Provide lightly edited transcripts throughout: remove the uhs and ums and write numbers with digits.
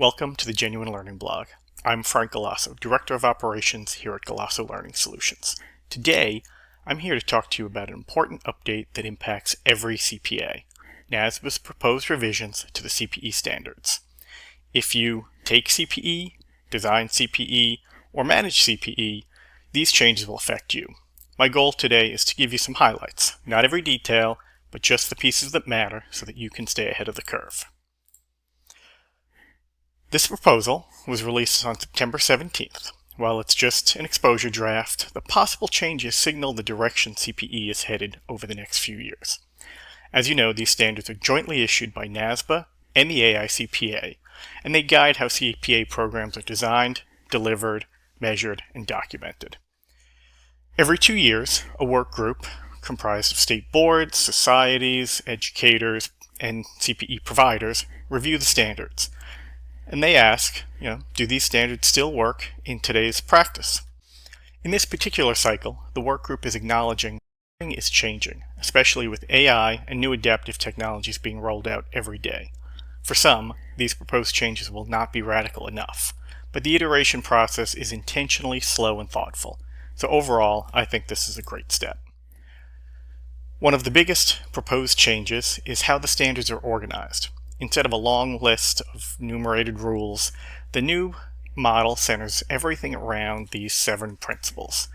Welcome to the Genuine Learning Blog. I'm Frank Galasso, Director of Operations here at Galasso Learning Solutions. Today, I'm here to talk to you about an important update that impacts every CPA, NASBA's proposed revisions to the CPE standards. If you take CPE, design CPE, or manage CPE, these changes will affect you. My goal today is to give you some highlights, not every detail, but just the pieces that matter so that you can stay ahead of the curve. This proposal was released on September 17th. While it's just an exposure draft, the possible changes signal the direction CPE is headed over the next few years. As you know, these standards are jointly issued by NASBA and the AICPA, and they guide how CPA programs are designed, delivered, measured, and documented. Every 2 years, a work group comprised of state boards, societies, educators, and CPE providers review the standards. And they ask, do these standards still work in today's practice? In this particular cycle, the work group is acknowledging learning is changing, especially with AI and new adaptive technologies being rolled out every day. For some, these proposed changes will not be radical enough, but the iteration process is intentionally slow and thoughtful. So overall, I think this is a great step. One of the biggest proposed changes is how the standards are organized. Instead of a long list of enumerated rules, the new model centers everything around these 7 principles.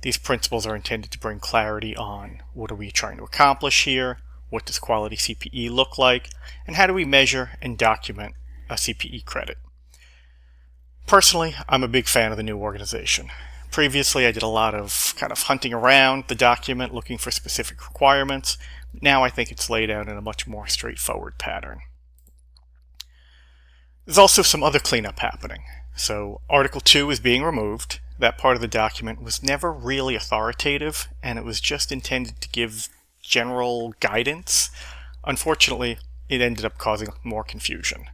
These principles are intended to bring clarity on what are we trying to accomplish here, what does quality CPE look like, and how do we measure and document a CPE credit. Personally, I'm a big fan of the new organization. Previously, I did a lot of hunting around the document looking for specific requirements. Now I think it's laid out in a much more straightforward pattern. There's also some other cleanup happening. So Article 2 is being removed. That part of the document was never really authoritative, and it was just intended to give general guidance. Unfortunately, it ended up causing more confusion.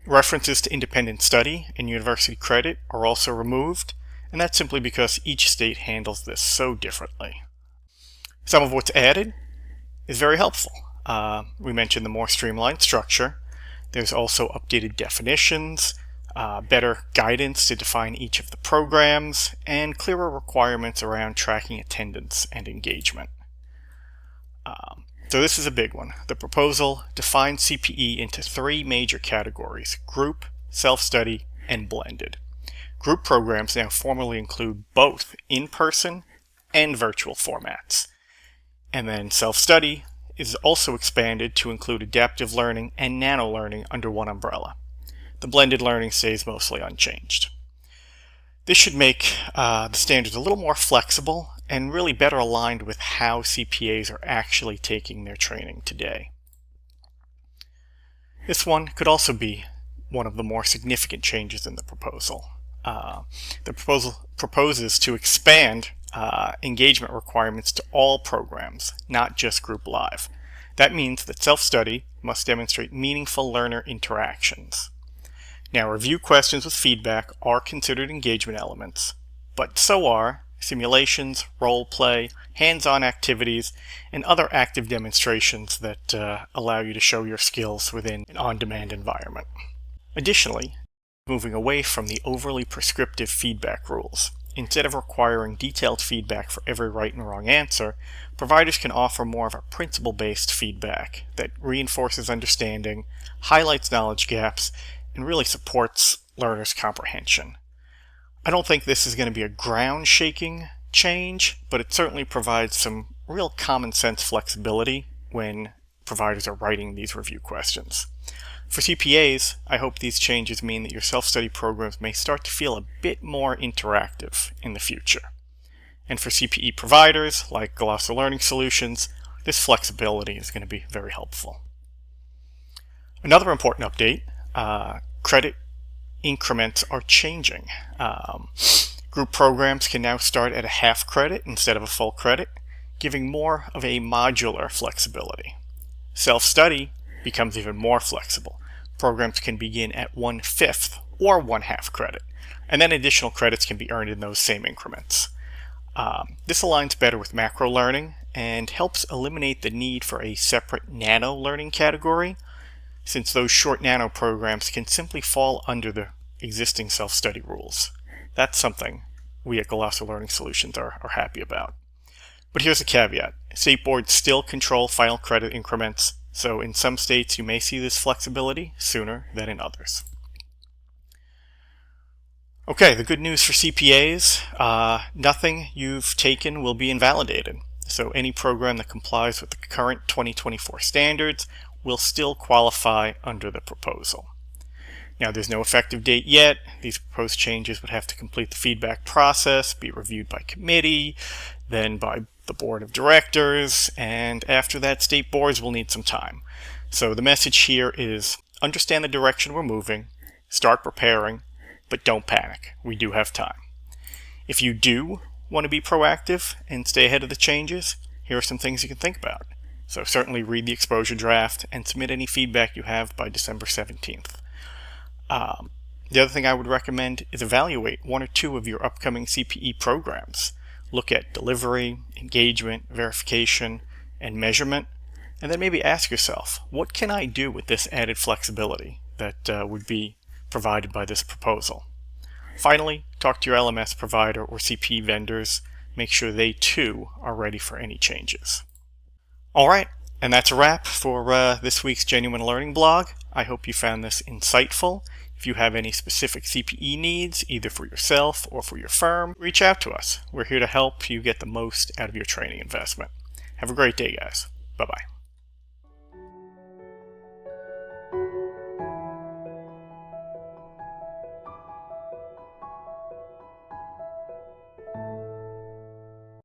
References to independent study and university credit are also removed, and that's simply because each state handles this so differently. Some of what's added is very helpful. We mentioned the more streamlined structure. There's also updated definitions, better guidance to define each of the programs, and clearer requirements around tracking attendance and engagement. So this is a big one. The proposal defines CPE into 3 major categories: group, self-study, and blended. Group programs now formally include both in-person and virtual formats. And then self-study is also expanded to include adaptive learning and nano learning under one umbrella. The blended learning stays mostly unchanged. This should make the standards a little more flexible and really better aligned with how CPAs are actually taking their training today. This one could also be one of the more significant changes in the proposal. The proposal proposes to expand engagement requirements to all programs, not just Group Live. That means that self-study must demonstrate meaningful learner interactions. Now, review questions with feedback are considered engagement elements, but so are simulations, role play, hands-on activities, and other active demonstrations that allow you to show your skills within an on-demand environment. Additionally, moving away from the overly prescriptive feedback rules. Instead of requiring detailed feedback for every right and wrong answer, providers can offer more of a principle-based feedback that reinforces understanding, highlights knowledge gaps, and really supports learners' comprehension. I don't think this is going to be a ground-shaking change, but it certainly provides some real common-sense flexibility when providers are writing these review questions. For CPAs, I hope these changes mean that your self-study programs may start to feel a bit more interactive in the future. And for CPE providers like Galasso Learning Solutions, this flexibility is going to be very helpful. Another important update, credit increments are changing. Group programs can now start at a half credit instead of a full credit, giving more of a modular flexibility. Self-study becomes even more flexible. Programs can begin at 1/5 or 1/2 credit, and then additional credits can be earned in those same increments. This aligns better with macro learning and helps eliminate the need for a separate nano learning category. since those short nano programs can simply fall under the existing self-study rules. That's something we at Golosso Learning Solutions are happy about. But here's a caveat. State boards still control final credit increments, so in some states you may see this flexibility sooner than in others. Okay, the good news for CPAs, nothing you've taken will be invalidated. So any program that complies with the current 2024 standards will still qualify under the proposal. Now, there's no effective date yet. These proposed changes would have to complete the feedback process, be reviewed by committee, then by the board of directors, and after that, state boards will need some time. So the message here is understand the direction we're moving, start preparing, but don't panic. We do have time. If you do want to be proactive and stay ahead of the changes, here are some things you can think about. So certainly read the exposure draft and submit any feedback you have by December 17th. The other thing I would recommend is evaluate one or two of your upcoming CPE programs. Look at delivery, engagement, verification, and measurement, and then maybe ask yourself, what can I do with this added flexibility that would be provided by this proposal? Finally, talk to your LMS provider or CPE vendors. Make sure they too are ready for any changes. All right, and that's a wrap for this week's Genuine Learning blog. I hope you found this insightful. If you have any specific CPE needs, either for yourself or for your firm, reach out to us. We're here to help you get the most out of your training investment. Have a great day, guys. Bye-bye.